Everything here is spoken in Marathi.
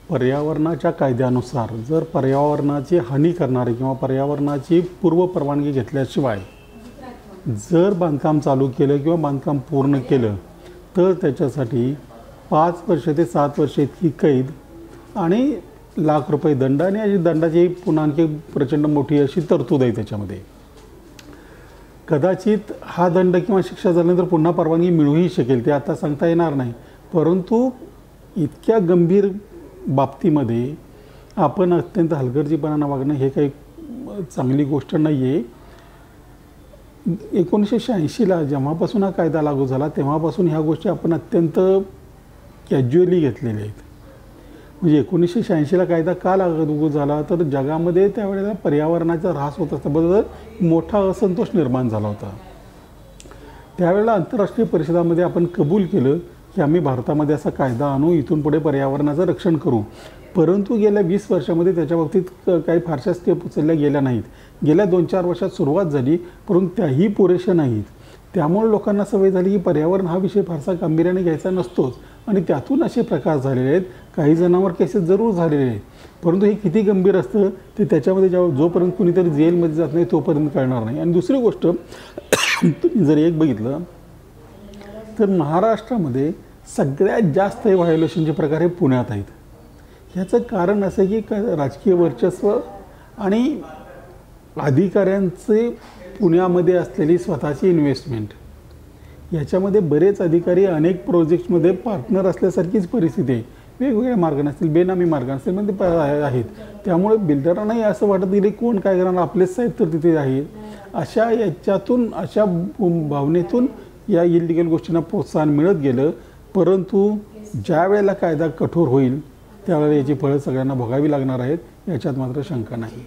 पर्यावरणाच्या कायद्यानुसार जर पर्यावरणाची हानी करणारे किंवा पर्यावरणाची पूर्वपरवानगी घेतल्याशिवाय जर बांधकाम चालू केलं किंवा बांधकाम पूर्ण केलं तर त्याच्यासाठी 5 वर्ष ते 7 वर्ष इतकी कैद आणि लाख रुपये दंड आणि अशी दंडाची पुन्हा आणखी प्रचंड मोठी अशी तरतूद आहे त्याच्यामध्ये. कदाचित हा दंड किंवा शिक्षा झाल्यानंतर पुन्हा परवानगी मिळूही शकेल, ते आता सांगता येणार नाही. परंतु इतक्या गंभीर बाबतीमध्ये आपण अत्यंत हलगर्जीपणानं वागणं हे काही चांगली गोष्ट नाही आहे. 1986ला जेव्हापासून हा कायदा लागू झाला तेव्हापासून ह्या गोष्टी आपण अत्यंत कॅज्युअली घेतलेल्या आहेत. म्हणजे 1986ला कायदा का लागू झाला तर जगामध्ये त्यावेळेला पर्यावरणाचा ऱ्हास होत असल्याबद्दल मोठा असंतोष निर्माण झाला होता. त्यावेळेला आंतरराष्ट्रीय परिषदामध्ये आपण कबूल केलं की आम्ही भारतामध्ये असा कायदा आणू, इथून पुढे पर्यावरणाचं रक्षण करू. परंतु गेल्या 20 वर्षामध्ये त्याच्या बाबतीत काही फारशा स्टेप उचलल्या गेल्या नाहीत. गेल्या 2-4 वर्षात सुरुवात झाली परंतु त्याही पुरेशा नाहीत. त्यामुळे लोकांना सवय झाली की पर्यावरण हा विषय फारसा गांभीर्याने घ्यायचा नसतोच आणि त्यातून असे प्रकार झालेले आहेत. काही जणांवर केसेस जरूर झालेले आहेत परंतु हे किती गंभीर असतं ते त्याच्यामध्ये जोपर्यंत कुणीतरी जेलमध्ये जात नाही तोपर्यंत कळणार नाही. आणि दुसरी गोष्ट तुम्ही जर एक बघितलं तर महाराष्ट्रामध्ये सगळ्यात जास्त व्हायोलेशनचे प्रकार हे पुण्यात आहेत. ह्याचं कारण असं की राजकीय वर्चस्व आणि अधिकाऱ्यांचे पुण्यामध्ये असलेली स्वतःची इन्व्हेस्टमेंट, याच्यामध्ये बरेच अधिकारी अनेक प्रोजेक्ट्समध्ये पार्टनर असल्यासारखीच परिस्थिती आहे. वेगवेगळ्या मार्गाने असतील, बेनामी मार्गाने असतील पण ते आहेत. त्यामुळे बिल्डरांनाही असं वाटत की कोण काय करणार, आपलेच साहेब तर तिथे आहेत. अशा याच्यातून अशा भावनेतून या इलिगल गोष्टींना प्रोत्साहन मिळत गेलं. परंतु ज्या वेळेला कायदा कठोर होईल त्यावेळेला याची फळं सगळ्यांना भोगावी लागणार आहेत, याच्यात मात्र शंका नाही.